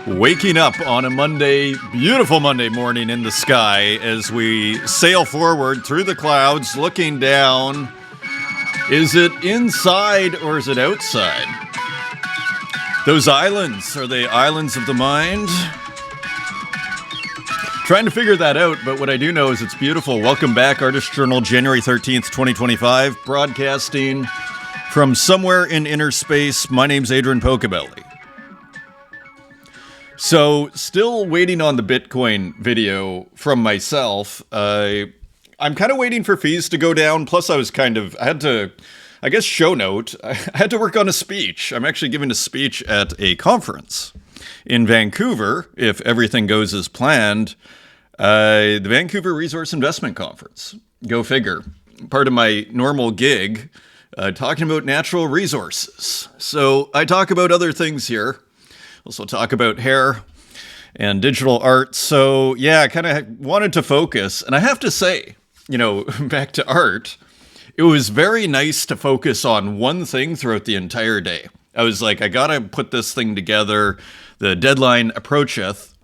Waking up on a Monday, beautiful Monday morning in the sky as we sail forward through the clouds, looking down. Is it inside or is it outside? Those islands, are they islands of the mind? Trying to figure that out, but what I do know is it's beautiful. Welcome back, Artist Journal, January 13th, 2025, broadcasting from somewhere in inner space. My name's Adrian Pocobelli. So, still waiting on the Bitcoin video from myself. I'm kind of waiting for fees to go down. Plus, I had to, show note, I had to work on a speech. I'm actually giving a speech at a conference in Vancouver, if everything goes as planned. The Vancouver Resource Investment Conference. Go figure. Part of my normal gig, talking about natural resources. So, I talk about other things here. Also talk about hair and digital art. So yeah, I kind of wanted to focus. And I have to say, back to art, it was very nice to focus on one thing throughout the entire day. I was like, I gotta put this thing together. The deadline approacheth.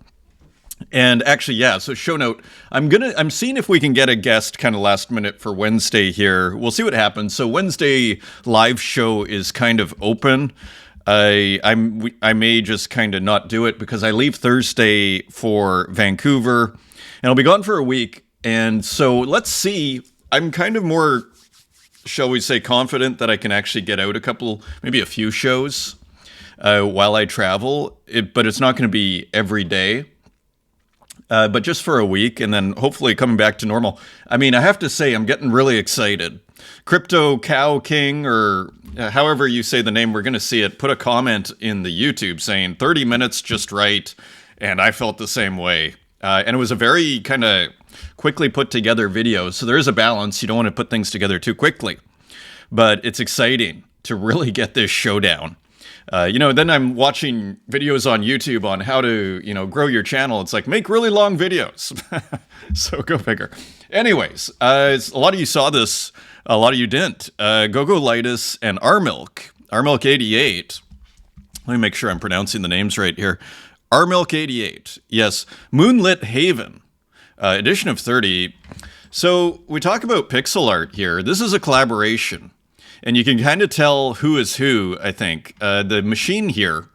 And actually, yeah, so show note, I'm seeing if we can get a guest kind of last minute for Wednesday here. We'll see what happens. So Wednesday live show is kind of open. I may just kind of not do it because I leave Thursday for Vancouver and I'll be gone for a week. And so let's see. I'm kind of more, shall we say, confident that I can actually get out maybe a few shows while I travel. But it's not going to be every day, but just for a week and then hopefully coming back to normal. I mean, I have to say, I'm getting really excited. Crypto Cow King, or however you say the name, we're going to see it. Put a comment in the YouTube saying 30 minutes just right. And I felt the same way. And it was a very kind of quickly put together video. So there is a balance. You don't want to put things together too quickly. But it's exciting to really get this show down. Then I'm watching videos on YouTube on how to, grow your channel. It's like, make really long videos. So go figure. Anyways, a lot of you saw this. A lot of you didn't. Gogolitis and Milk 88. Let me make sure I'm pronouncing the names right here. Milk 88. Yes. Moonlit Haven. Edition of 30. So we talk about pixel art here. This is a collaboration. And you can kind of tell who is who, I think. The machine here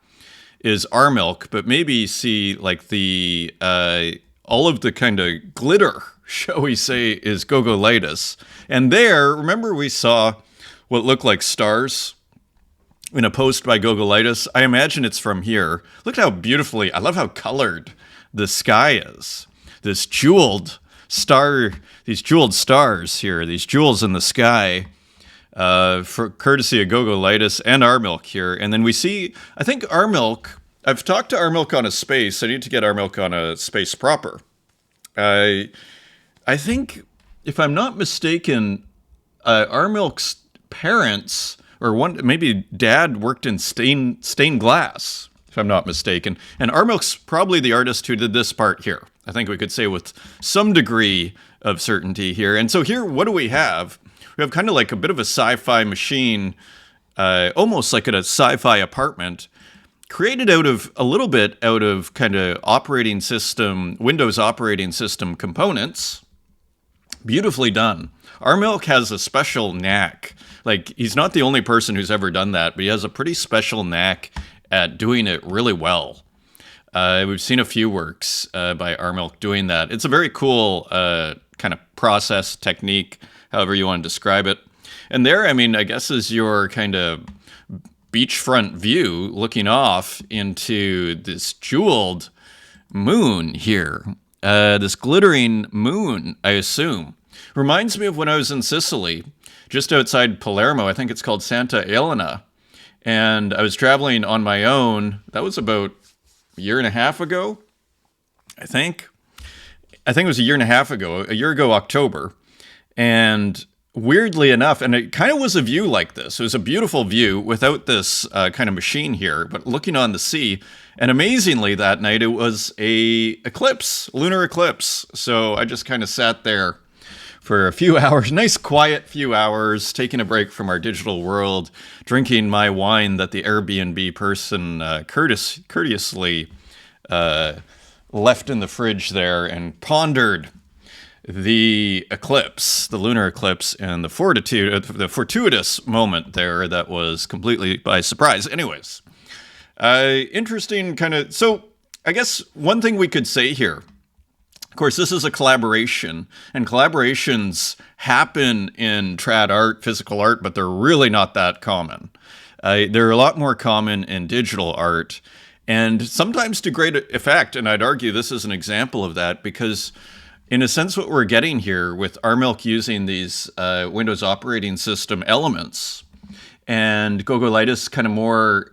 is Milk, but maybe see like the all of the kind of glitter, shall we say, is Gogolitis. And there, remember we saw what looked like stars in a post by Gogolitis? I imagine it's from here. Look how beautifully, I love how colored the sky is. This jeweled star, these jeweled stars here, these jewels in the sky. For courtesy of Gogolitis and Milk here. And then we see, I think Milk, I've talked to Milk on a space. I need to get Milk on a space proper. I think, if I'm not mistaken, Milk's parents, or maybe dad worked in stained glass, if I'm not mistaken. And Milk's probably the artist who did this part here. I think we could say with some degree of certainty here. And so here, what do we have? We have kind of like a bit of a sci-fi machine, almost like a sci-fi apartment, created out of kind of operating system, Windows operating system components. Beautifully done. Milk has a special knack. Like, he's not the only person who's ever done that, but he has a pretty special knack at doing it really well. We've seen a few works by Milk doing that. It's a very cool kind of process, technique, however you want to describe it. And there, I guess, is your kind of beachfront view looking off into this jeweled moon here. This glittering moon, I assume. Reminds me of when I was in Sicily, just outside Palermo. I think it's called Santa Elena. And I was traveling on my own. That was about a year and a half ago, I think. I think it was a year ago, October. And weirdly enough, and it kind of was a view like this. It was a beautiful view without this kind of machine here, but looking on the sea. And amazingly, that night, it was a lunar eclipse. So I just kind of sat there for a few hours, nice quiet few hours, taking a break from our digital world, drinking my wine that the Airbnb person courteously left in the fridge there and pondered the eclipse, the lunar eclipse, and the fortuitous moment there that was completely by surprise. Anyways, interesting kind of. So I guess one thing we could say here, of course, this is a collaboration, and collaborations happen in trad art, physical art, but they're really not that common. They're a lot more common in digital art, and sometimes to great effect. And I'd argue this is an example of that because, in a sense, what we're getting here with RMilk using these Windows operating system elements and Gogolitis kind of more,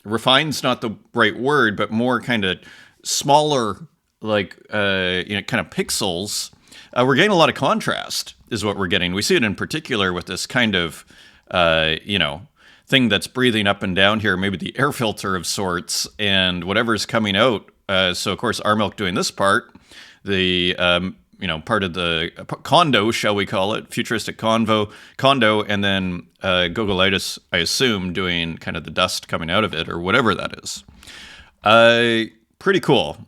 refine's not the right word, but more kind of smaller, like, kind of pixels. We're getting a lot of contrast is what we're getting. We see it in particular with this kind of, thing that's breathing up and down here, maybe the air filter of sorts, and whatever's coming out. So, of course, RMilk doing this part, the part of the condo, shall we call it, futuristic condo, and then Gogolitis, I assume, doing kind of the dust coming out of it or whatever that is. Pretty cool.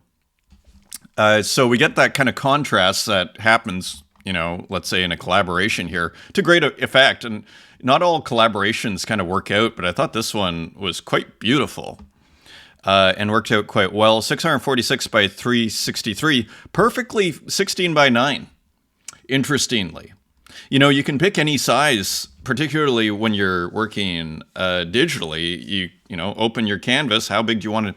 So we get that kind of contrast that happens, let's say in a collaboration here to great effect. And not all collaborations kind of work out, but I thought this one was quite beautiful. And worked out quite well. 646 by 363, perfectly 16 by 9. Interestingly, you can pick any size, particularly when you're working digitally. You open your canvas. How big do you want to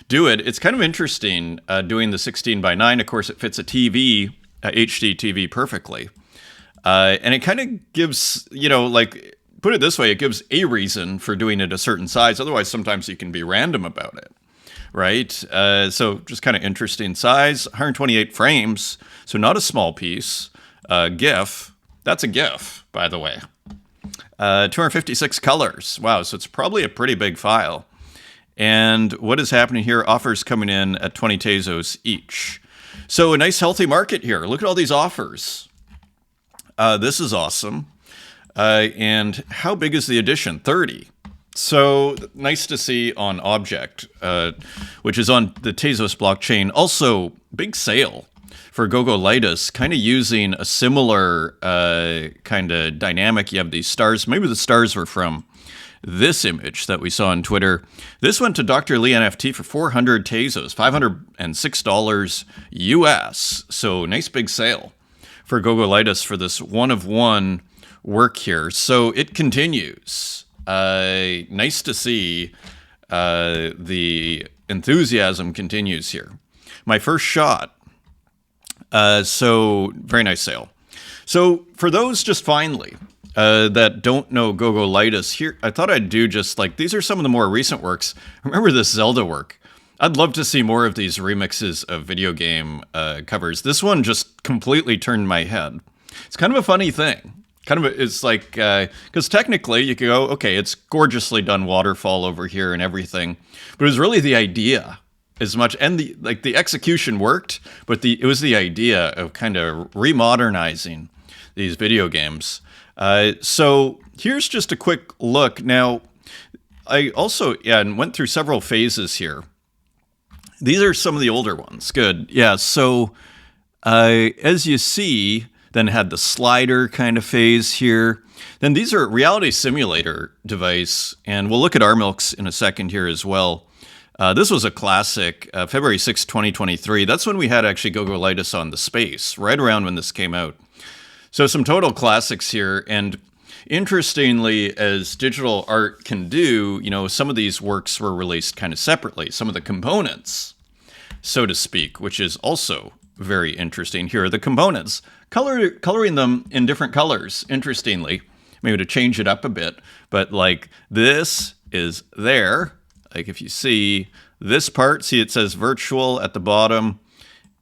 do it? It's kind of interesting doing the 16 by 9. Of course, it fits a TV, HD TV, perfectly, and it kind of gives put it this way, it gives a reason for doing it a certain size. Otherwise, sometimes you can be random about it, right? So just kind of interesting size, 128 frames, so not a small piece. GIF, that's a GIF, by the way. 256 colors. Wow, so it's probably a pretty big file. And what is happening here? Offers coming in at 20 Tezos each. So a nice healthy market here. Look at all these offers. This is awesome. And how big is the edition? 30. So nice to see on Object, which is on the Tezos blockchain. Also, big sale for Gogolitis, kind of using a similar kind of dynamic. You have these stars. Maybe the stars were from this image that we saw on Twitter. This went to Dr. Lee NFT for 400 Tezos, $506 US. So nice big sale for Gogolitis for this one-of-one work here. So it continues. Nice to see the enthusiasm continues here. My first shot. So very nice sale. So for those just finally that don't know Gogolitis here, I thought I'd do just like, these are some of the more recent works. Remember this Zelda work? I'd love to see more of these remixes of video game covers. This one just completely turned my head. It's kind of a funny thing. It's like, because technically you could go, okay, it's gorgeously done waterfall over here and everything, but it was really the idea as much, and the execution worked, but it was the idea of kind of remodernizing these video games. So here's just a quick look. Now, I also, and went through several phases here. These are some of the older ones. Good. Yeah. So as you see, then had the slider kind of phase here. Then these are reality simulator device, and we'll look at RMilk's in a second here as well. This was a classic, February 6, 2023. That's when we had actually Gogolitis on the space, right around when this came out. So some total classics here, and interestingly, as digital art can do, some of these works were released kind of separately, some of the components, so to speak, which is also very interesting. Here are the components, coloring them in different colors, interestingly, maybe to change it up a bit, but like this is there. Like if you see this part, see it says virtual at the bottom,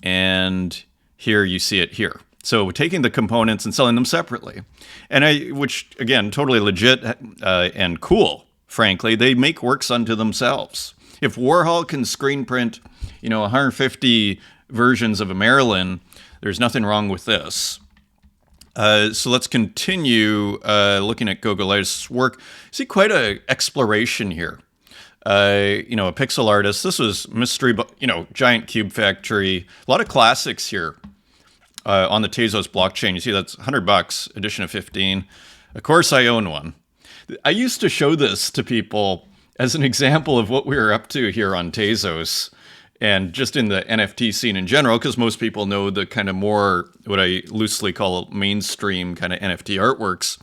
and here you see it here. So we're taking the components and selling them separately. And which again, totally legit and cool, frankly. They make works unto themselves. If Warhol can screen print, 150 versions of a Marilyn, there's nothing wrong with this. So let's continue looking at Gogolitis' work. See quite an exploration here A pixel artist. This was Mystery, Giant Cube Factory. A lot of classics here on the Tezos blockchain. You see that's $100, edition of 15. Of course, I own one. I used to show this to people as an example of what we were up to here on Tezos and just in the NFT scene in general, because most people know the kind of more, what I loosely call mainstream kind of NFT artworks.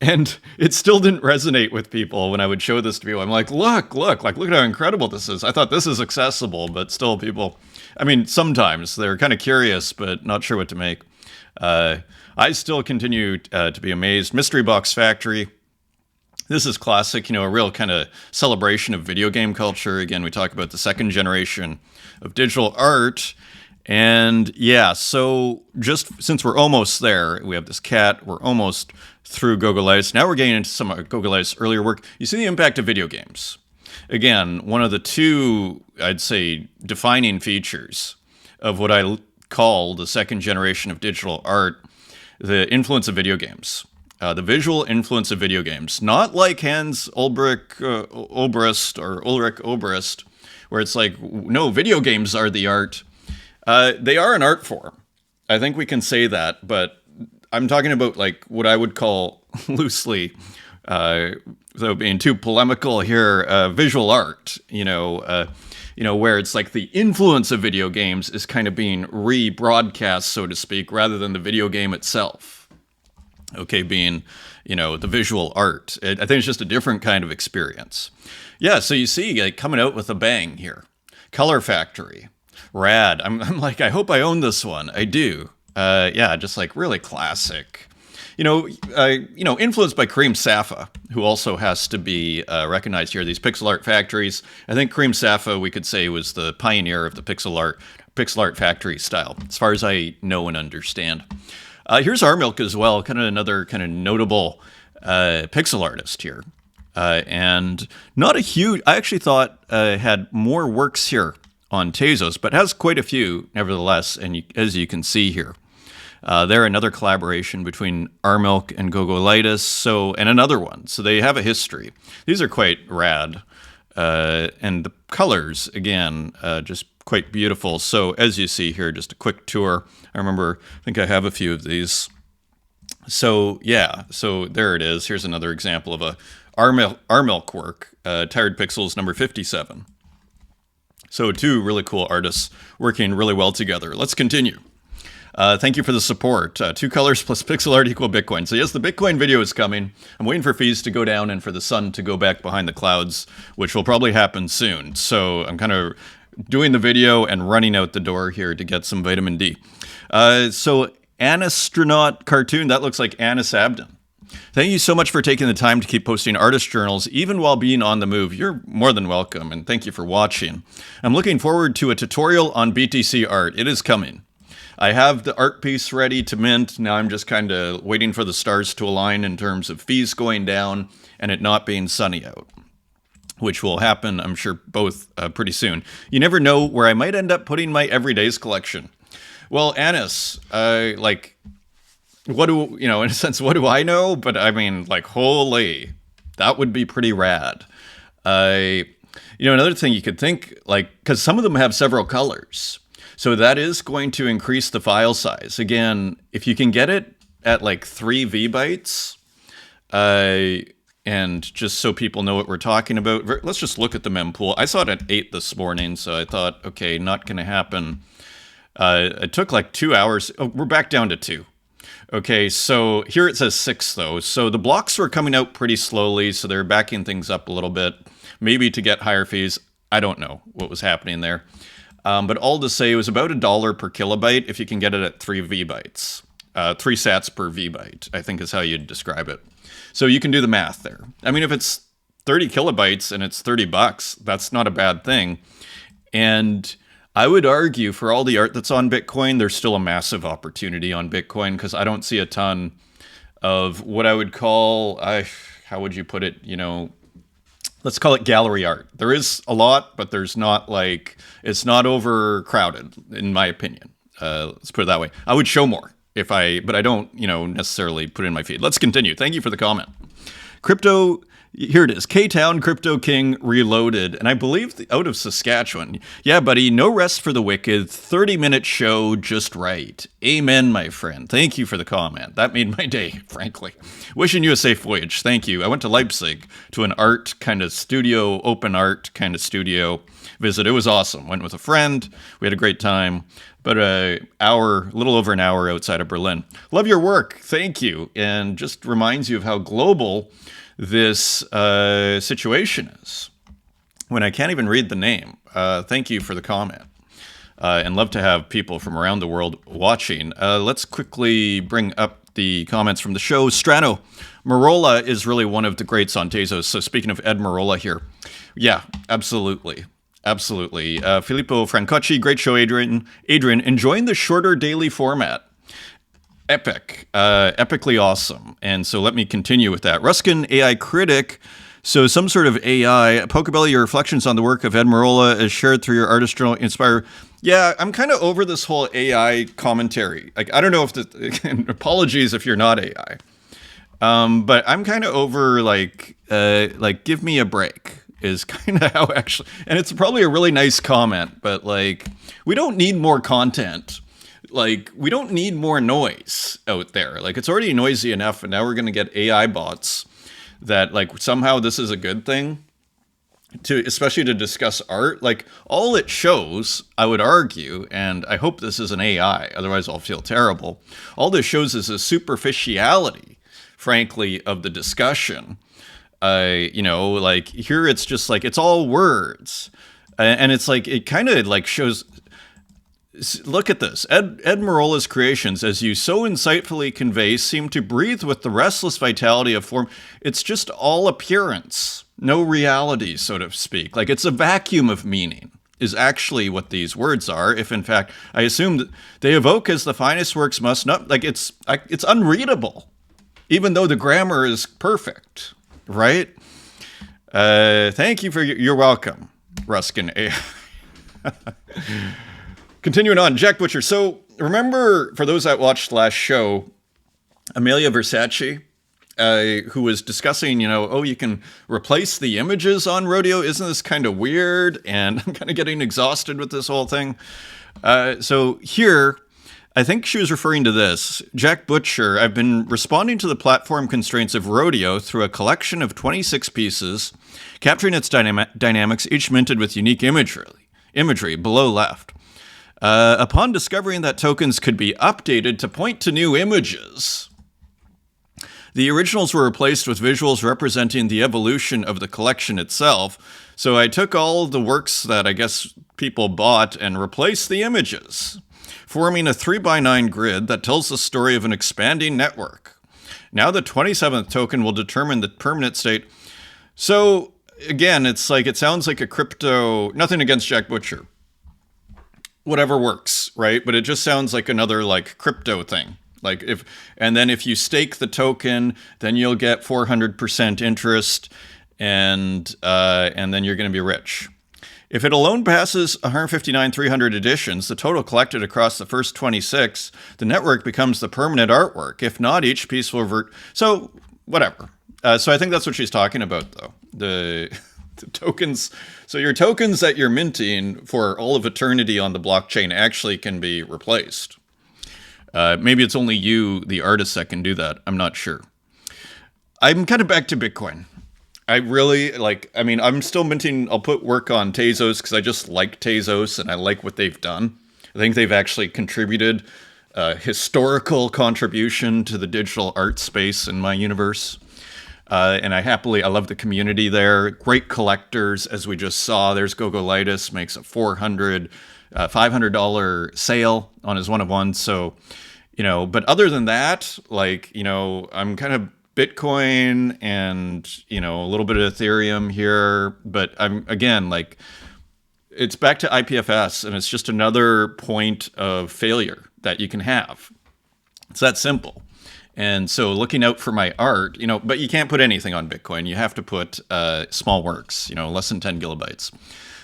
And it still didn't resonate with people when I would show this to people. I'm like, look at how incredible this is. I thought this is accessible, but still people, sometimes they're kind of curious, but not sure what to make. I still continue to be amazed. Mystery Box Factory. This is classic, a real kind of celebration of video game culture. Again, we talk about the second generation of digital art. And yeah, so just since we're almost there, we have this cat, we're almost through Gogolites. Now we're getting into some of Gogolites' earlier work. You see the impact of video games. Again, one of the two, I'd say, defining features of what I call the second generation of digital art, the influence of video games. The visual influence of video games. Not like Hans Ulrich Obrist, where it's like, no, video games are the art. They are an art form. I think we can say that, but I'm talking about like what I would call loosely, without being too polemical here, visual art, where it's like the influence of video games is kind of being rebroadcast, so to speak, rather than the video game itself. Okay, being, the visual art. I think it's just a different kind of experience. Yeah, so you see, like, coming out with a bang here. Color Factory. Rad. I'm like, I hope I own this one. I do. Just like really classic. Influenced by Kareem Safa, who also has to be recognized here. These pixel art factories. I think Kareem Safa, we could say, was the pioneer of the pixel art factory style, as far as I know and understand. Here's Armilk as well, kind of another kind of notable pixel artist here. And not a huge, I actually thought had more works here on Tezos, but has quite a few nevertheless, and as you can see here. They're another collaboration between Armilk and Gogolitis, and another one. So they have a history. These are quite rad. And the colors, again, just quite beautiful. So as you see here, just a quick tour. I think I have a few of these. So yeah, so there it is. Here's another example of a Armilk work, Tired Pixels number 57. So two really cool artists working really well together. Let's continue. Thank you for the support. 2 colors plus pixel art equal Bitcoin. So yes, the Bitcoin video is coming. I'm waiting for fees to go down and for the sun to go back behind the clouds, which will probably happen soon. So I'm kind of doing the video and running out the door here to get some vitamin D. So Anistronaut cartoon, that looks like Anis Abdon. Thank you so much for taking the time to keep posting artist journals, even while being on the move. You're more than welcome, and thank you for watching. I'm looking forward to a tutorial on BTC art. It is coming. I have the art piece ready to mint. Now I'm just kind of waiting for the stars to align in terms of fees going down and it not being sunny out, which will happen, I'm sure, both pretty soon. You never know where I might end up putting my everydays collection. Well, Anis, what do, in a sense, what do I know? But I mean, like, holy, that would be pretty rad. Another thing you could think, because some of them have several colors. So that is going to increase the file size. Again, if you can get it at like 3 VB, and just so people know what we're talking about, let's just look at the mempool. I saw it at 8 this morning, so I thought, okay, not going to happen. It took like 2 hours. Oh, we're back down to 2. Okay, so here it says 6 though. So the blocks were coming out pretty slowly, so they're backing things up a little bit, maybe to get higher fees. I don't know what was happening there. But all to say, it was about $1 per kilobyte if you can get it at 3 VB. 3 sats per VB, I think is how you'd describe it. So you can do the math there. I mean, if it's 30 kilobytes and it's $30, that's not a bad thing. And I would argue for all the art that's on Bitcoin, there's still a massive opportunity on Bitcoin because I don't see a ton of what I would call, how would you put it, let's call it gallery art. There is a lot, but there's not it's not overcrowded, in my opinion. Let's put it that way. I would show more but I don't, necessarily put it in my feed. Let's continue. Thank you for the comment. Crypto, here it is. K-Town Crypto King Reloaded. And I believe out of Saskatchewan. Yeah, buddy, no rest for the wicked. 30-minute show just right. Amen, my friend. Thank you for the comment. That made my day, frankly. Wishing you a safe voyage. Thank you. I went to Leipzig to an art kind of studio, open art kind of studio visit. It was awesome. Went with a friend. We had a great time. But a little over an hour outside of Berlin. Love your work. Thank you. And just reminds you of how global this situation is. When I can't even read the name. Thank you for the comment. And love to have people from around the world watching. Let's quickly bring up the comments from the show. Strano, Marola is really one of the greats on Tezos. So speaking of Ed Marola here. Yeah, absolutely. Absolutely. Filippo Francocci, great show, Adrian. Adrian, enjoying the shorter daily format. Epic. Epically awesome. And so let me continue with that. Ruskin AI Critic. So some sort of AI. Pocobelli, your reflections on the work of Ed Marola as shared through your artist journal inspire. Yeah, I'm kind of over this whole AI commentary. Like, I don't know if apologies if you're not AI. But I'm kind of over like give me a break. Is kind of how actually, and it's probably a really nice comment, but like, we don't need more content. Like, we don't need more noise out there. Like, it's already noisy enough, and now we're going to get AI bots that, like, somehow this is a good thing especially to discuss art. Like, all it shows, I would argue, and I hope this is an AI, otherwise I'll feel terrible. All this shows is a superficiality, frankly, of the discussion. Like here it's just like, it's all words. And it's like, it kind of like shows, look at this. Ed Marola's creations, as you so insightfully convey, seem to breathe with the restless vitality of form. It's just all appearance, no reality, so to speak. Like, it's a vacuum of meaning is actually what these words are. If in fact, I assume that they evoke as the finest works must not, like it's unreadable, even though the grammar is perfect. Right? Thank you for you're welcome, Ruskin. Continuing on, Jack Butcher. So remember, for those that watched last show, Amelia Versace, who was discussing, you can replace the images on Rodeo. Isn't this kind of weird? And I'm kind of getting exhausted with this whole thing. So here, I think she was referring to this. Jack Butcher, I've been responding to the platform constraints of Rodeo through a collection of 26 pieces, capturing its dynamics, each minted with unique imagery below left. Upon discovering that tokens could be updated to point to new images, the originals were replaced with visuals representing the evolution of the collection itself. So I took all the works that I guess people bought and replaced the images, forming a 3x9 grid that tells the story of an expanding network. Now the 27th token will determine the permanent state. So again, it's like, it sounds like a crypto, nothing against Jack Butcher. Whatever works, right? But it just sounds like another like crypto thing. Like if you stake the token, then you'll get 400% interest and then you're going to be rich. If it alone passes 159,300 editions, the total collected across the first 26, the network becomes the permanent artwork. If not, each piece will revert. So, whatever. So I think that's what she's talking about, though. The tokens. So your tokens that you're minting for all of eternity on the blockchain actually can be replaced. Maybe it's only you, the artist, that can do that. I'm not sure. I'm kind of back to Bitcoin. I really I'm still minting. I'll put work on Tezos because I just like Tezos and I like what they've done. I think they've actually contributed historical contribution to the digital art space in my universe. And I love the community there. Great collectors, as we just saw. There's Gogolitis makes a $500 sale on his one-of-one. So, but other than that, I'm kind of Bitcoin and, a little bit of Ethereum here, but I'm, again, it's back to IPFS and it's just another point of failure that you can have. It's that simple. And so looking out for my art, but you can't put anything on Bitcoin. You have to put small works, less than 10 gigabytes.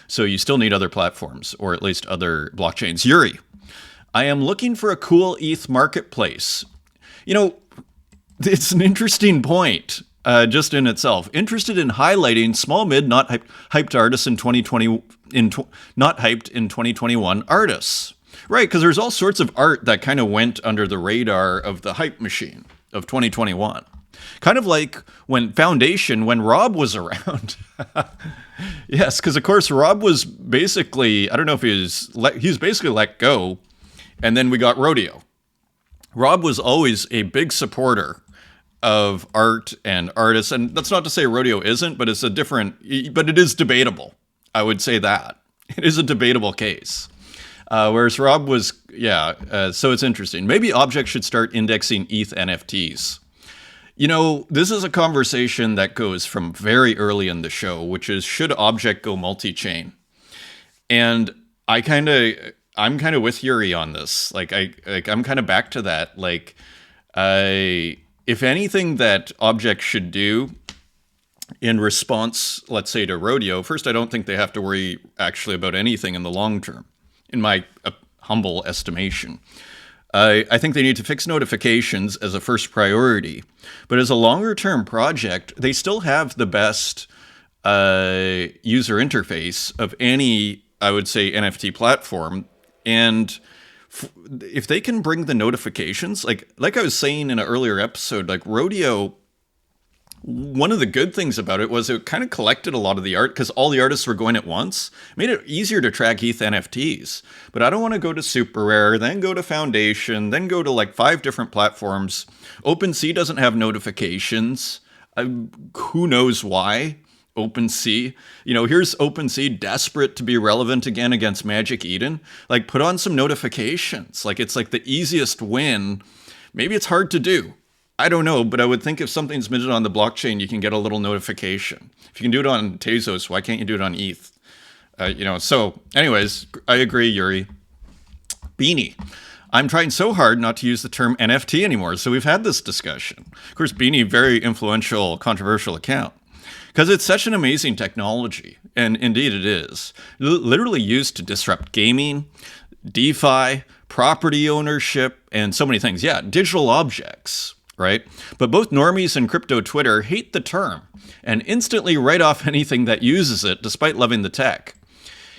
So you still need other platforms or at least other blockchains. Yuri, I am looking for a cool ETH marketplace. It's an interesting point. just in itself. Interested in highlighting small, mid, not hyped artists in 2020, not hyped in 2021 artists. Right, because there's all sorts of art that kind of went under the radar of the hype machine of 2021. Kind of like when Foundation, when Rob was around. Yes, because of course Rob was basically, I don't know if he was basically let go, and then we got Rodeo. Rob was always a big supporter of art and artists, and that's not to say Rodeo isn't, but it's a different, but it is debatable. I would say that. It is a debatable case. Whereas Rob was, so it's interesting. Maybe Object should start indexing ETH NFTs. You know, this is a conversation that goes from very early in the show, which is, should Object go multi-chain? And I'm kind of with Yuri on this. I'm kind of back to that. If anything that Object should do in response, let's say, to Rodeo, first, I don't think they have to worry actually about anything in the long term, in my humble estimation. I think they need to fix notifications as a first priority. But as a longer-term project, they still have the best user interface of any, I would say, NFT platform. And if they can bring the notifications, like I was saying in an earlier episode, like Rodeo, one of the good things about it was it kind of collected a lot of the art because all the artists were going at once. It made it easier to track ETH NFTs. But I don't want to go to Super Rare, then go to Foundation, then go to like 5 different platforms. OpenSea doesn't have notifications. Who knows why? OpenSea. You know, here's OpenSea desperate to be relevant again against Magic Eden. Like, put on some notifications. Like, it's like the easiest win. Maybe it's hard to do. I don't know, but I would think if something's minted on the blockchain, you can get a little notification. If you can do it on Tezos, why can't you do it on ETH? So anyways, I agree, Yuri. Beanie. I'm trying so hard not to use the term NFT anymore, so we've had this discussion. Of course, Beanie, very influential, controversial account. Because it's such an amazing technology, and indeed it is. Literally used to disrupt gaming, DeFi, property ownership, and so many things. Yeah, digital objects. Right? But both normies and crypto Twitter hate the term and instantly write off anything that uses it despite loving the tech.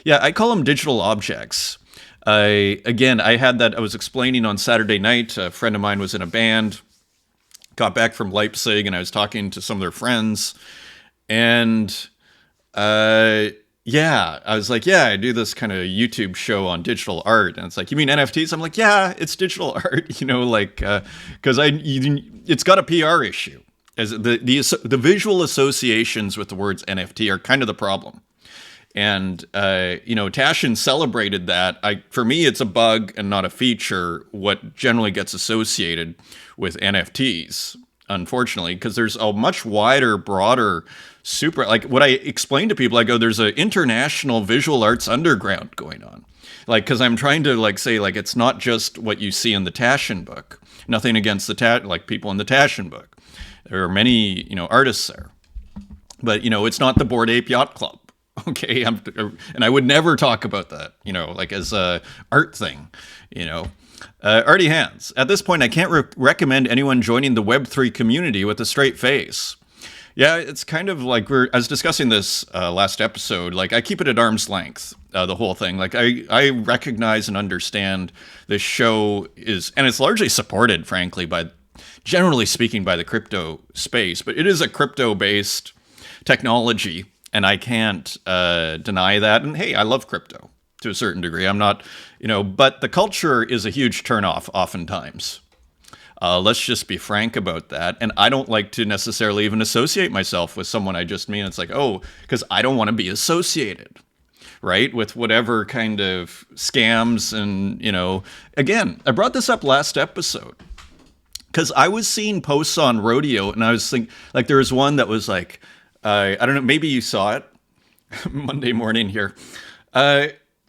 Yeah, I call them digital objects. I was explaining on Saturday night, a friend of mine was in a band, got back from Leipzig, and I was talking to some of their friends. And I was like, I do this kind of YouTube show on digital art. And it's like, you mean NFTs? I'm like, yeah, it's digital art, because it's got a PR issue. As the visual associations with the words NFT are kind of the problem. And, Tashin celebrated that. For me, it's a bug and not a feature, what generally gets associated with NFTs, unfortunately, because there's a much wider, broader like what I explain to people, I go, there's an international visual arts underground going on. Like, because I'm trying to say, it's not just what you see in the Tashin book. Nothing against the people in the Tashin book. There are many, artists there. But, it's not the Bored Ape Yacht Club. Okay. And I would never talk about that, as a art thing, Artie Hands. At this point, I can't recommend anyone joining the Web3 community with a straight face. Yeah, it's kind of like I was discussing this last episode. I keep it at arm's length, the whole thing. I recognize and understand this show and it's largely supported, frankly, generally speaking, by the crypto space. But it is a crypto-based technology, and I can't deny that. And hey, I love crypto to a certain degree. I'm not, but the culture is a huge turnoff oftentimes. Let's just be frank about that. And I don't like to necessarily even associate myself with someone I just meet. It's like, because I don't want to be associated, right, with whatever kind of scams. And, again, I brought this up last episode because I was seeing posts on Rodeo, and I was thinking, there was one that was I don't know, maybe you saw it Monday morning here.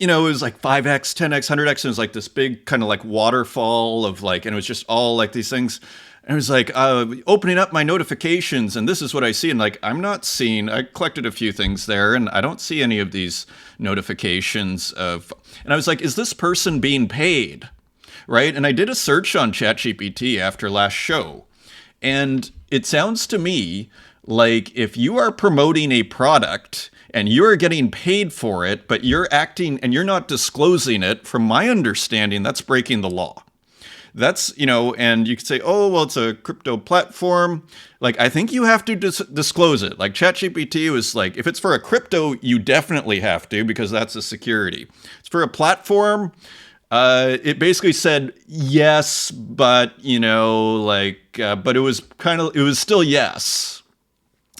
It was 5x, 10x, 100x, and it was this big kind of waterfall of and it was just all these things. And it was opening up my notifications, and this is what I see. And I'm not seeing, I collected a few things there, and I don't see any of these notifications and I was like, is this person being paid? Right? And I did a search on ChatGPT after last show. And it sounds to me like if you are promoting a product and you're getting paid for it, but you're acting and you're not disclosing it, from my understanding, that's breaking the law. That's, and you could say, oh, well, it's a crypto platform. Like, I think you have to disclose it. Like, ChatGPT was like, if it's for a crypto, you definitely have to, because that's a security. It's for a platform. It basically said yes, but, but it was still yes.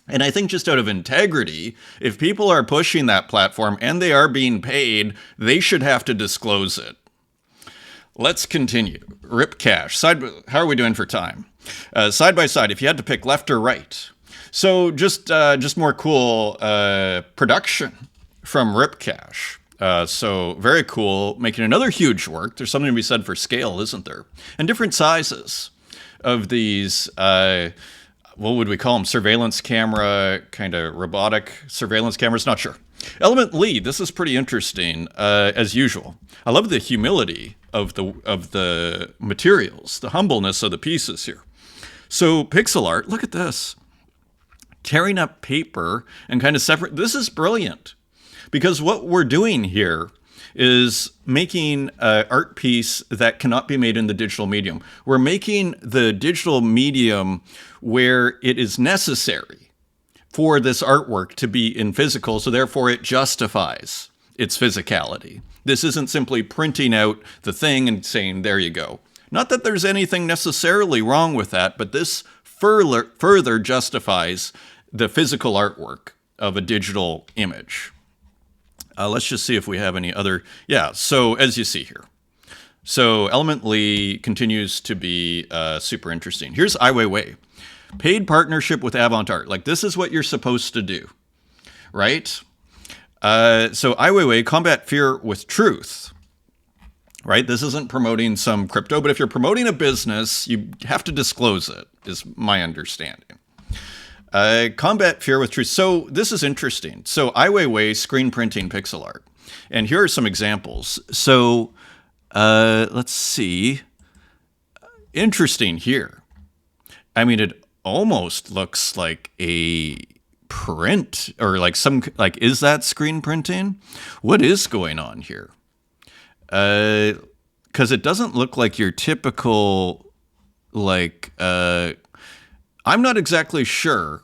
And I think just out of integrity, if people are pushing that platform and they are being paid, they should have to disclose it. Let's continue. Rip Cash. How are we doing for time? Side by side, if you had to pick left or right. So just more cool production from Rip Cash. So very cool, making another huge work. There's something to be said for scale, isn't there? And different sizes of these, what would we call them? Surveillance camera, kind of robotic surveillance cameras, not sure. Element Lee, this is pretty interesting, as usual. I love the humility of the materials, the humbleness of the pieces here. So pixel art, look at this. Tearing up paper and kind of separate. This is brilliant, because what we're doing here is making an art piece that cannot be made in the digital medium. We're making the digital medium where it is necessary for this artwork to be in physical, so therefore it justifies its physicality. This isn't simply printing out the thing and saying, there you go. Not that there's anything necessarily wrong with that, but this further justifies the physical artwork of a digital image. Let's just see if we have any other. Yeah, so as you see here. So Element Lee continues to be super interesting. Here's Ai Weiwei. Paid partnership with Avant Art. Like, this is what you're supposed to do, right? So Ai Weiwei, combat fear with truth, right? This isn't promoting some crypto, but if you're promoting a business, you have to disclose it, is my understanding. Combat fear with truth. So this is interesting. So Ai Weiwei screen printing pixel art. And here are some examples. So let's see. Interesting here. I mean, it almost looks like a print, or like is that screen printing? What is going on here? Because it doesn't look like your typical, I'm not exactly sure,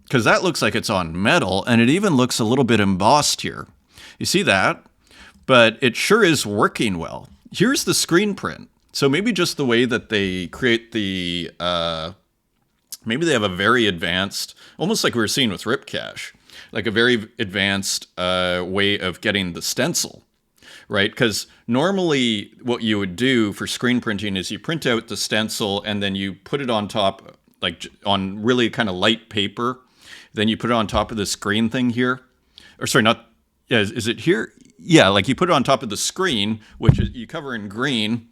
because that looks like it's on metal, and it even looks a little bit embossed here. You see that? But it sure is working well. Here's the screen print. So maybe just the way that they create the, maybe they have a very advanced, almost like we were seeing with Rip Cash, like a very advanced way of getting the stencil, right? Because normally what you would do for screen printing is you print out the stencil and then you put it on top, like on really kind of light paper. Then you put it on top of the screen thing here. Or sorry, not, yeah, is it here? Yeah, like you put it on top of the screen, which is, you cover in green,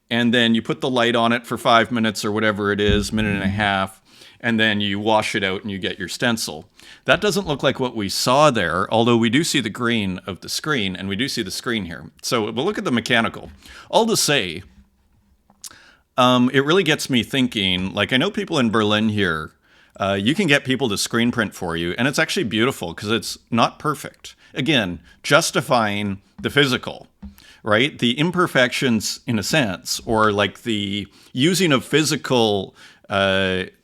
and then you put the light on it for 5 minutes or whatever it is, minute and a half, and then you wash it out and you get your stencil. That doesn't look like what we saw there, although we do see the green of the screen, and we do see the screen here. So we'll look at the mechanical. All to say, it really gets me thinking, like I know people in Berlin here, you can get people to screen print for you, and it's actually beautiful because it's not perfect. Again, justifying the physical, right? The imperfections in a sense, or like the using of physical, like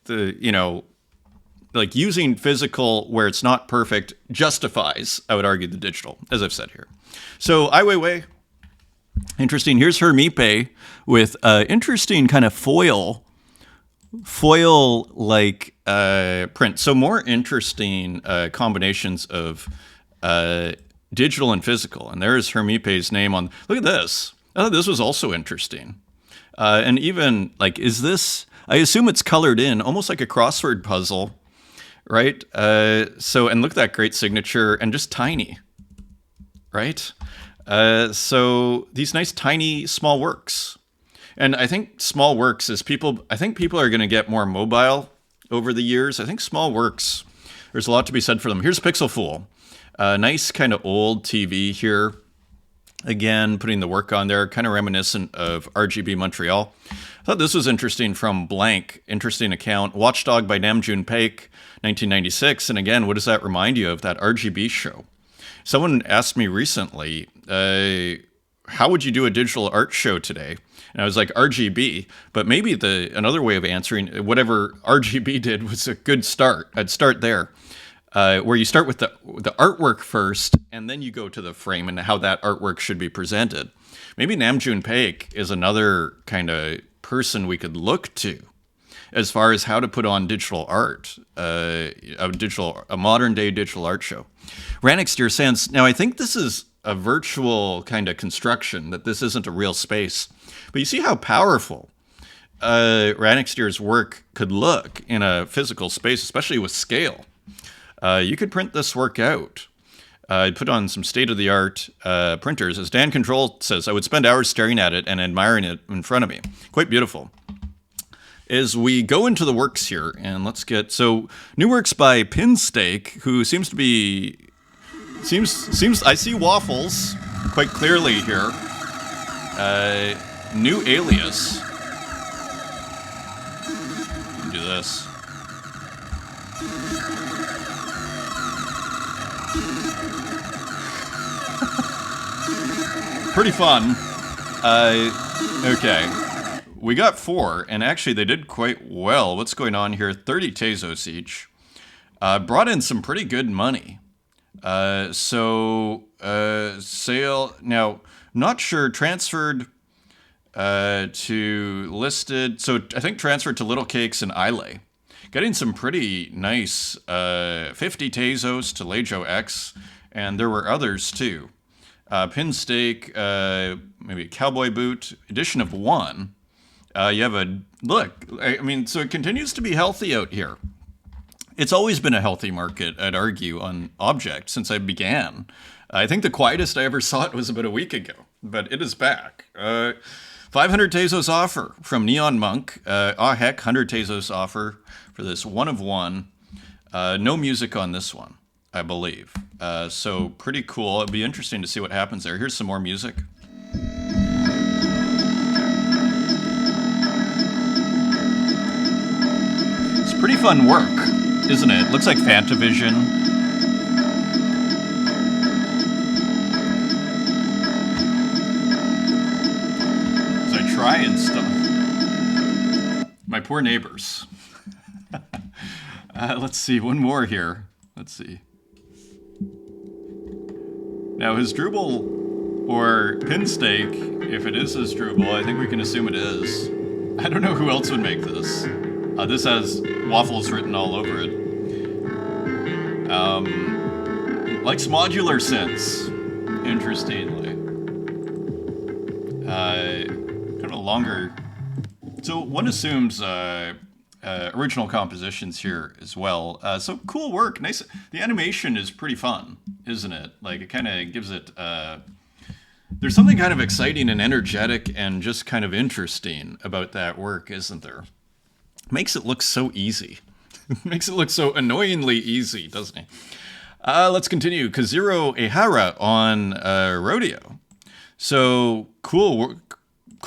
using physical where it's not perfect justifies, I would argue, the digital, as I've said here. So Ai Weiwei, interesting. Here's Hermipe with interesting kind of foil-like print. So more interesting combinations of digital and physical. And there's Hermipe's name on. Look at this. I thought this was also interesting. And even like, is this? I assume it's colored in, almost like a crossword puzzle, right? So, and look at that great signature, and just tiny, right? So these nice tiny small works. And I think small works is I think people are going to get more mobile over the years. I think small works, there's a lot to be said for them. Here's Pixel Fool. Nice kind of old TV here. Again, putting the work on there, kind of reminiscent of RGB Montreal. I thought this was interesting from Blank. Interesting account. Watchdog by Namjoon Paik, 1996. And again, what does that remind you of, that RGB show? Someone asked me recently, how would you do a digital art show today? And I was like, RGB. But maybe another way of answering, whatever RGB did was a good start. I'd start there. Where you start with the artwork first, and then you go to the frame and how that artwork should be presented. Maybe Namjoon Paik is another kind of person we could look to as far as how to put on digital art, a modern day digital art show. Ranixter Sense. Now, I think this is a virtual kind of construction, that this isn't a real space. But you see how powerful Ranixter's work could look in a physical space, especially with scale. You could print this work out. Put on some state-of-the-art printers. As Dan Control says, I would spend hours staring at it and admiring it in front of me. Quite beautiful. As we go into the works here, and let's get... So, new works by Pinstake, who seems to be... I see waffles quite clearly here. New alias. Do this. Pretty fun. Okay. We got 4, and actually they did quite well. What's going on here? 30 Tezos each. Brought in some pretty good money. Sale... Now, not sure. Transferred to listed... So, I think transferred to Little Cakes and Islay. Getting some pretty nice 50 Tezos to Lejo X, and there were others too. Pinstake, maybe Cowboy Boot, edition of 1. You have a look. I mean, so it continues to be healthy out here. It's always been a healthy market, I'd argue, on objects since I began. I think the quietest I ever saw it was about a week ago, but it is back. 500 Tezos offer from Neon Monk. Heck, 100 Tezos offer for this 1 of 1. No music on this one, I believe. So pretty cool. It'd be interesting to see what happens there. Here's some more music. It's pretty fun work, isn't it? Looks like Fantavision. As I try and stuff. My poor neighbors. Let's see, one more here. Let's see. Now, his Drupal, or Pinstake, if it is his Drupal, I think we can assume it is. I don't know who else would make this. This has waffles written all over it. Likes modular synths, interestingly. Kind of longer. So one assumes original compositions here as well. So cool work. Nice. The animation is pretty fun, isn't it? Like, it kind of gives it... there's something kind of exciting and energetic and just kind of interesting about that work, isn't there? Makes it look so easy. Makes it look so annoyingly easy, doesn't it? Let's continue. Kazuro Ehara on Rodeo. So cool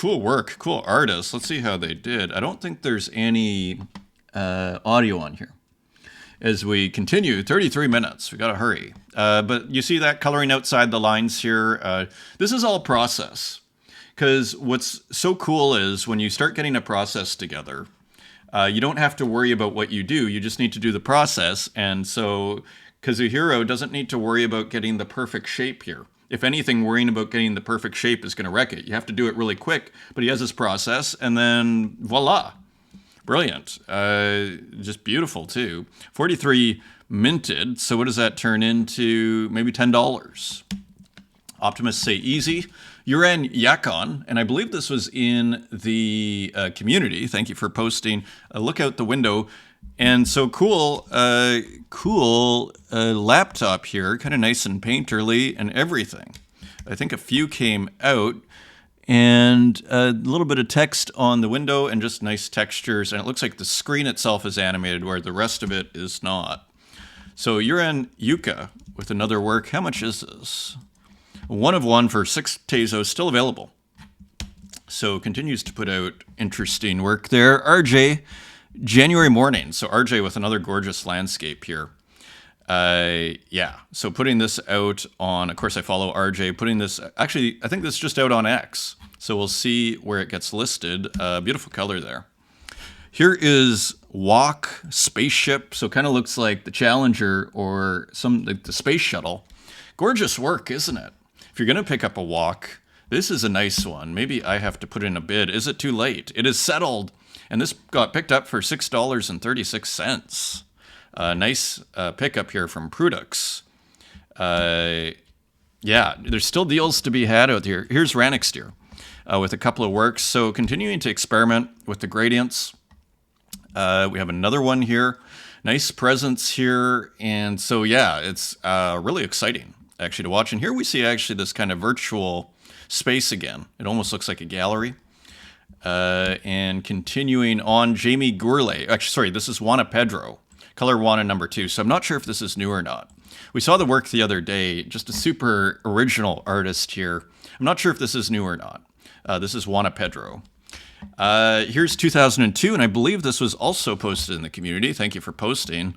work, cool artists. Let's see how they did. I don't think there's any audio on here. As we continue, 33 minutes. We got to hurry. But you see that coloring outside the lines here? This is all process. Because what's so cool is when you start getting a process together, you don't have to worry about what you do. You just need to do the process. And so Kazuhiro doesn't need to worry about getting the perfect shape here. If anything, worrying about getting the perfect shape is going to wreck it. You have to do it really quick, but he has his process, and then voila. Brilliant. Just beautiful, too. 43 minted, so what does that turn into? Maybe $10. Optimists say easy. Uran Yakon, and I believe this was in the community. Thank you for posting. Look out the window. And so cool laptop here, kind of nice and painterly and everything. I think a few came out, and a little bit of text on the window and just nice textures. And it looks like the screen itself is animated where the rest of it is not. So Uran Yuka with another work. How much is this? One of one for 6 Tezos, still available. So continues to put out interesting work there. RJ, January morning. So RJ with another gorgeous landscape here. Yeah, so putting this out on, of course I follow RJ, putting this, actually, I think this is just out on X. So we'll see where it gets listed. Beautiful color there. Here is Walk Spaceship. So kind of looks like the Challenger or like the space shuttle. Gorgeous work, isn't it? If you're going to pick up a Walk, this is a nice one. Maybe I have to put in a bid. Is it too late? It is settled. And this got picked up for $6.36. Nice pickup here from Prudux. Yeah, there's still deals to be had out here. Here's Ranixteer with a couple of works. So continuing to experiment with the gradients. We have another one here. Nice presence here. And so, yeah, it's really exciting, actually, to watch. And here we see, actually, this kind of virtual space again. It almost looks like a gallery. And continuing on, Jamie Gourlay. Actually, sorry, this is Juana Pedro. Color Juana number 2. So I'm not sure if this is new or not. We saw the work the other day. Just a super original artist here. I'm not sure if this is new or not. This is Juana Pedro. Here's 2002, and I believe this was also posted in the community. Thank you for posting.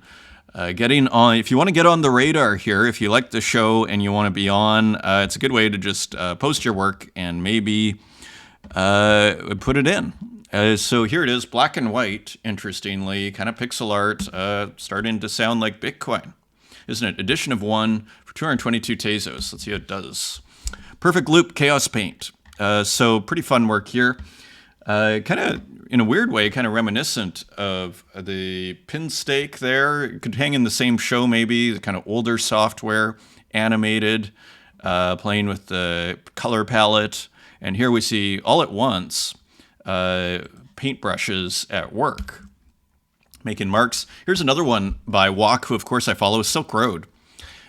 Getting on, if you want to get on the radar here, if you like the show and you want to be on, it's a good way to just post your work and maybe put it in. So here it is, black and white, interestingly, kind of pixel art, starting to sound like Bitcoin, isn't it? Edition of 1 for 222 Tezos. Let's see how it does. Perfect Loop Chaos Paint. So pretty fun work here. Kind of, in a weird way, kind of reminiscent of the pin stake there. It could hang in the same show, maybe, the kind of older software, animated, playing with the color palette. And here we see, all at once, paintbrushes at work, making marks. Here's another one by Walk, who, of course, I follow, Silk Road.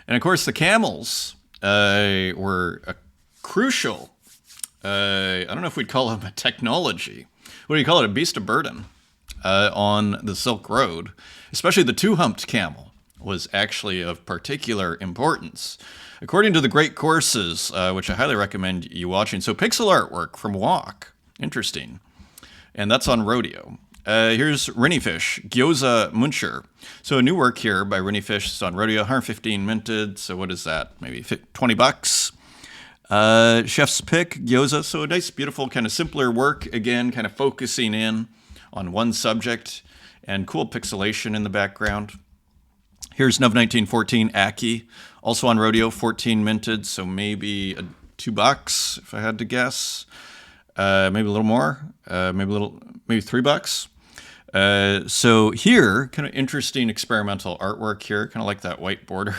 And, of course, the camels were a crucial, I don't know if we'd call them a technology. What do you call it? A beast of burden on the Silk Road. Especially the two-humped camel was actually of particular importance. According to the great courses, which I highly recommend you watching. So pixel artwork from Walk. Interesting. And that's on Rodeo. Here's Rinnyfish, Gyoza Muncher. So a new work here by Rinnyfish. It's on Rodeo, 115 minted. So what is that? Maybe 20 bucks. Chef's Pick, Gyoza. So a nice, beautiful, kind of simpler work. Again, kind of focusing in on one subject. And cool pixelation in the background. Here's Nov 1914, Aki. Also on Rodeo, 14 minted. So maybe $2 if I had to guess. Maybe a little more, maybe $3. So here, kind of interesting experimental artwork here, kind of like that white border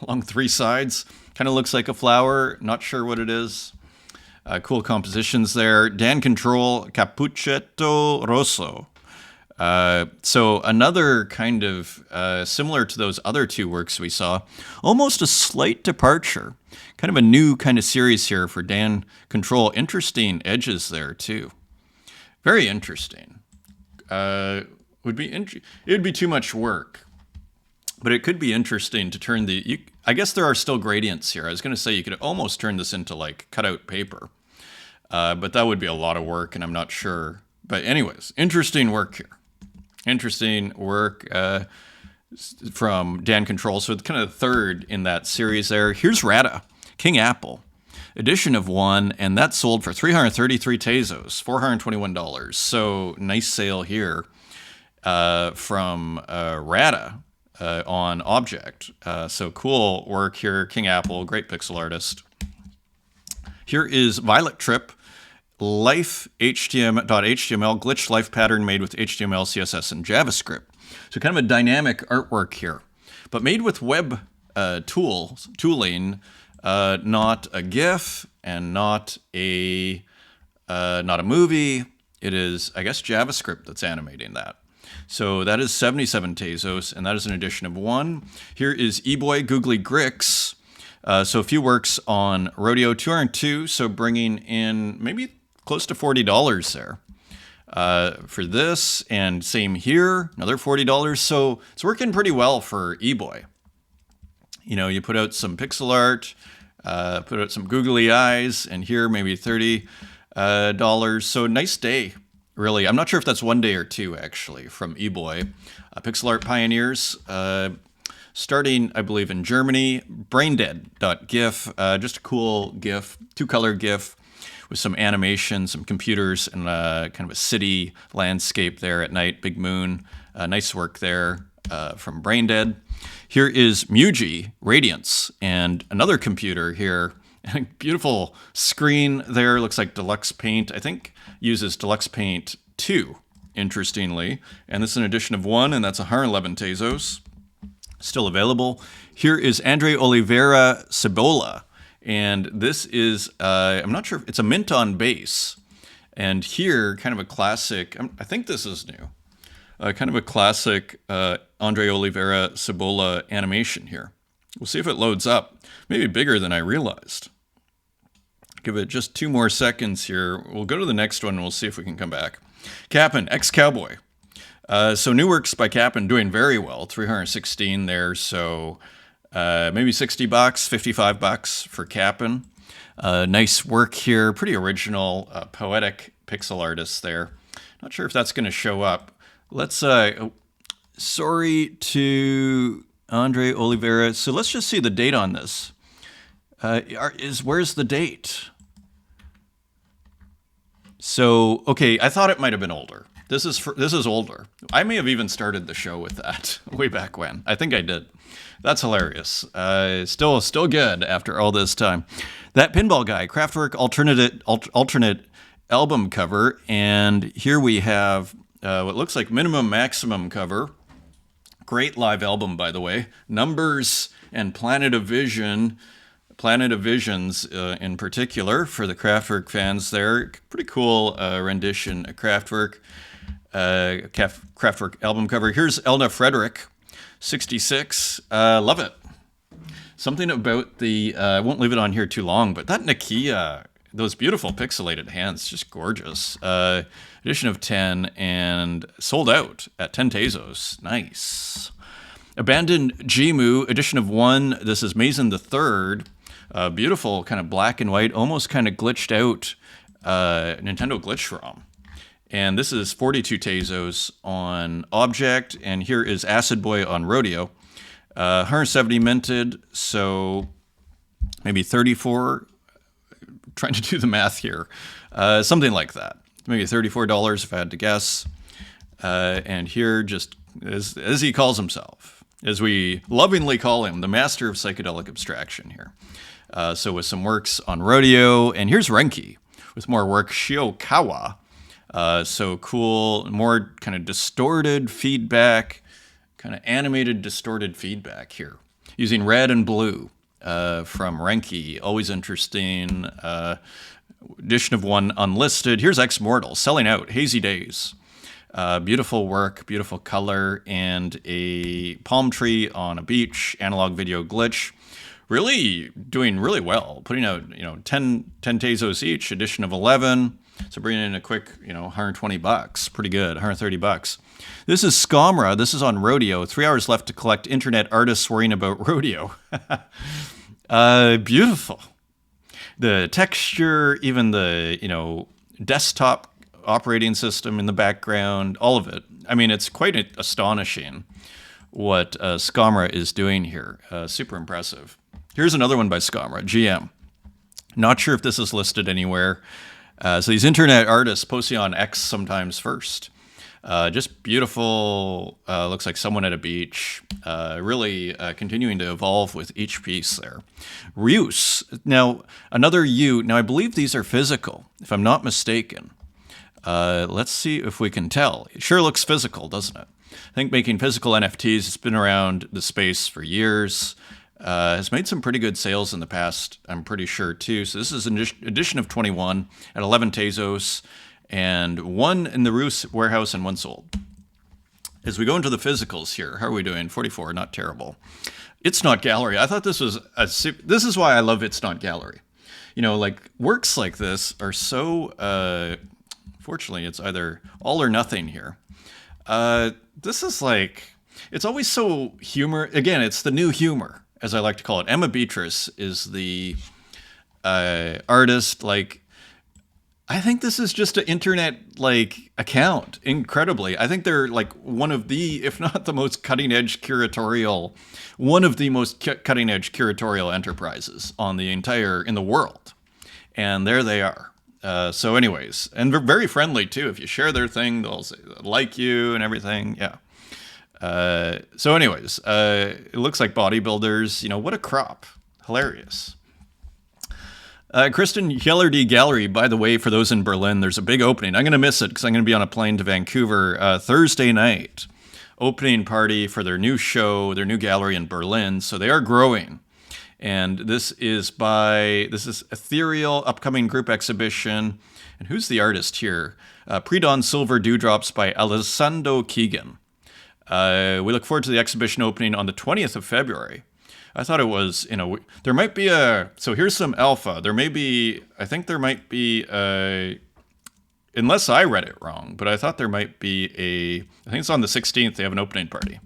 along 3 sides. Kind of looks like a flower, not sure what it is. Cool compositions there. Dan Control, Cappuccetto Rosso. So another kind of similar to those other 2 works we saw, almost a slight departure. Kind of a new kind of series here for Dan Control. Interesting edges there too. Very interesting. It would be too much work, but it could be interesting to turn I guess there are still gradients here. I was going to say you could almost turn this into like cutout paper, but that would be a lot of work, and I'm not sure. But anyways, interesting work here. Interesting work from Dan Control. So it's kind of the third in that series there. Here's Rata, King Apple, edition of 1, and that sold for 333 Tezos, $421. So nice sale here from Rata on Object. So cool work here, King Apple, great pixel artist. Here is Violet Trip, Life HTML glitched life pattern made with HTML, CSS, and JavaScript. So kind of a dynamic artwork here, but made with web tooling, not a GIF and not a movie. It is, I guess, JavaScript that's animating that. So that is 77 Tezos, and that is an edition of 1. Here is eBoy Googly Grix. So a few works on Rodeo 202, so bringing in maybe close to $40 there for this, and same here, another $40. So it's working pretty well for eBoy. You know, you put out some pixel art, Put out some googly eyes, and here maybe $30. So nice day, really. I'm not sure if that's 1 day or 2, actually, from eBoy. Pixel Art Pioneers, starting, I believe, in Germany. Braindead.gif, just a cool GIF, 2-color GIF with some animation, some computers, and kind of a city landscape there at night. Big moon. Nice work there from Braindead. Here is Muji Radiance, and another computer here. Beautiful screen there. Looks like Deluxe Paint. I think uses Deluxe Paint 2, interestingly. And this is an edition of 1, and that's 111 Tezos. Still available. Here is Andre Oliveira Cebola. And this is, I'm not sure, it's a mint on base. And here, kind of a classic, I think this is new. Kind of a classic Andre Oliveira Cebola animation here. We'll see if it loads up. Maybe bigger than I realized. Give it just 2 more seconds here. We'll go to the next one and we'll see if we can come back. Cap'n, ex-cowboy. So new works by Cap'n doing very well. 316 there, so maybe $60, $55 for Cap'n. Nice work here. Pretty original, poetic pixel artist there. Not sure if that's going to show up. Let's, sorry to Andre Oliveira. So let's just see the date on this. Where's the date? So, okay, I thought it might have been older. This is older. I may have even started the show with that way back when. I think I did. That's hilarious. Still good after all this time. That Pinball Guy, Kraftwerk alternate album cover, and here we have what looks like Minimum Maximum cover. Great live album, by the way. Numbers and Planet of Visions in particular for the Kraftwerk fans there. Pretty cool rendition of Kraftwerk. Kraftwerk album cover. Here's Elna Frederick, 66. Love it. Something about the, I won't leave it on here too long, but that Nakia, those beautiful pixelated hands, just gorgeous. Edition of 10 and sold out at 10 Tezos. Nice. Abandoned Jimu, edition of 1. This is Mason the Third. Beautiful, kind of black and white, almost kind of glitched out Nintendo glitch ROM. And this is 42 Tezos on Object, and here is Acid Boy on Rodeo. 170 minted, so maybe 34. Trying to do the math here. Something like that. Maybe $34 if I had to guess. And here, just as he calls himself, as we lovingly call him, the master of psychedelic abstraction here. So with some works on Rodeo, and here's Renki with more work, Shiokawa. So cool, more kind of distorted feedback, kind of animated distorted feedback here, using red and blue from Renki. Always interesting. Edition of 1 unlisted. Here's Ex Mortal, selling out, Hazy Days. Beautiful work, beautiful color, and a palm tree on a beach, analog video glitch. Really doing really well, putting out 10 Tezos each, edition of 11. So bringing in a quick $120, pretty good, $130. This is Scomra. This is on Rodeo. 3 hours left to collect internet artists worrying about Rodeo. Beautiful. The texture, even the desktop operating system in the background, all of it. I mean, it's quite astonishing what Scomra is doing here. Super impressive. Here's another one by Scomra, GM. Not sure if this is listed anywhere. So these internet artists posting on X sometimes first. Just beautiful, looks like someone at a beach. Really continuing to evolve with each piece there. Reuse. Now, another U. Now, I believe these are physical, if I'm not mistaken. Let's see if we can tell. It sure looks physical, doesn't it? I think making physical NFTs has been around the space for years. Has made some pretty good sales in the past, I'm pretty sure, too. So this is an edition of 21 at 11 Tezos, and 1 in the Roos warehouse and 1 sold. As we go into the physicals here, how are we doing? 44, not terrible. It's Not Gallery. I thought this was this is why I love It's Not Gallery. Works like this are so, fortunately, it's either all or nothing here. This is it's always so humor. Again, it's the new humor. as I like to call it. Emma Beatrice is the artist. Like, I think this is just an internet like account. Incredibly, I think they're like one of the, if not the most cutting edge curatorial, one of the most cutting edge curatorial enterprises on the entire in the world. And there they are. So, anyways, and they're very friendly too. If you share their thing, they'll say, like you and everything. Yeah. So, anyways, it looks like bodybuilders. You know, what a crop! Hilarious. Kristen Hjellerdy Gallery, by the way, for those in Berlin, there's a big opening. I'm going to miss it because I'm going to be on a plane to Vancouver Thursday night. Opening party for their new show, their new gallery in Berlin. So they are growing. And this is Ethereal, upcoming group exhibition. And who's the artist here? Pre-Dawn Silver Dewdrops by Alessandro Keegan. We look forward to the exhibition opening on the 20th of February. I thought it was, there might be so here's some alpha. I think there might be unless I read it wrong, but I thought there might be I think it's on the 16th, they have an opening party.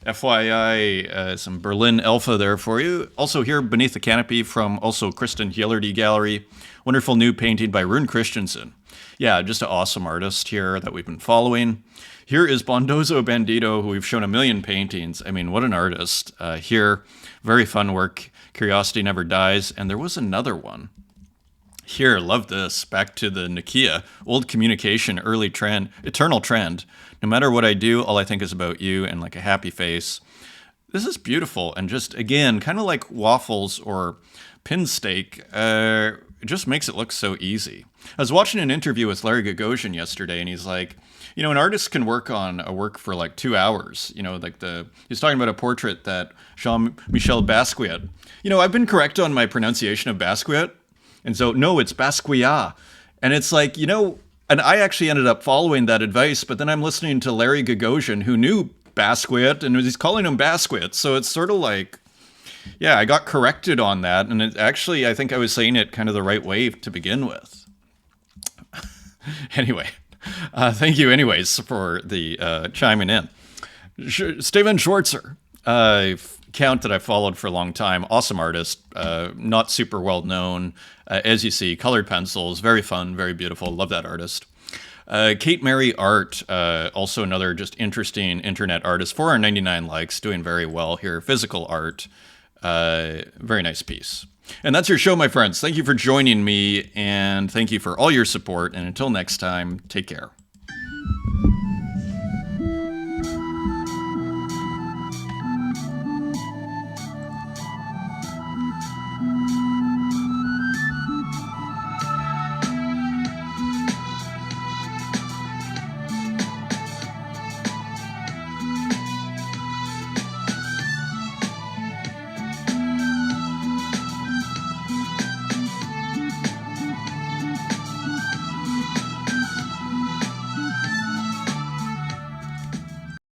FYI, some Berlin alpha there for you. Also here beneath the canopy from also Kristen Hjellerdy Gallery, wonderful new painting by Rune Christensen. Yeah, just an awesome artist here that we've been following. Here is Bondozo Bandito, who we've shown a million paintings. I mean, what an artist. Here, very fun work. Curiosity Never Dies. And there was another one. Here, love this. Back to the Nokia. Old communication, early trend, eternal trend. No matter what I do, all I think is about you, and like a happy face. This is beautiful. And just, again, kind of like waffles or pin steak. It just makes it look so easy. I was watching an interview with Larry Gagosian yesterday, and he's like, an artist can work on a work for like 2 hours. He's talking about a portrait that Jean-Michel Basquiat. I've been correct on my pronunciation of Basquiat. And so, no, it's Basquiat. And it's like, and I actually ended up following that advice, but then I'm listening to Larry Gagosian, who knew Basquiat, and he's calling him Basquiat. So it's sort of like, yeah, I got corrected on that. And it actually, I think I was saying it kind of the right way to begin with. Anyway. Thank you, anyways, for the chiming in. Steven Schwarzer, account that I followed for a long time. Awesome artist, not super well known. As you see, colored pencils, very fun, very beautiful. Love that artist. Kate Mary Art, also another just interesting internet artist. 499 likes, doing very well here. Physical art, very nice piece. And that's your show, my friends. Thank you for joining me, and thank you for all your support. And until next time, take care.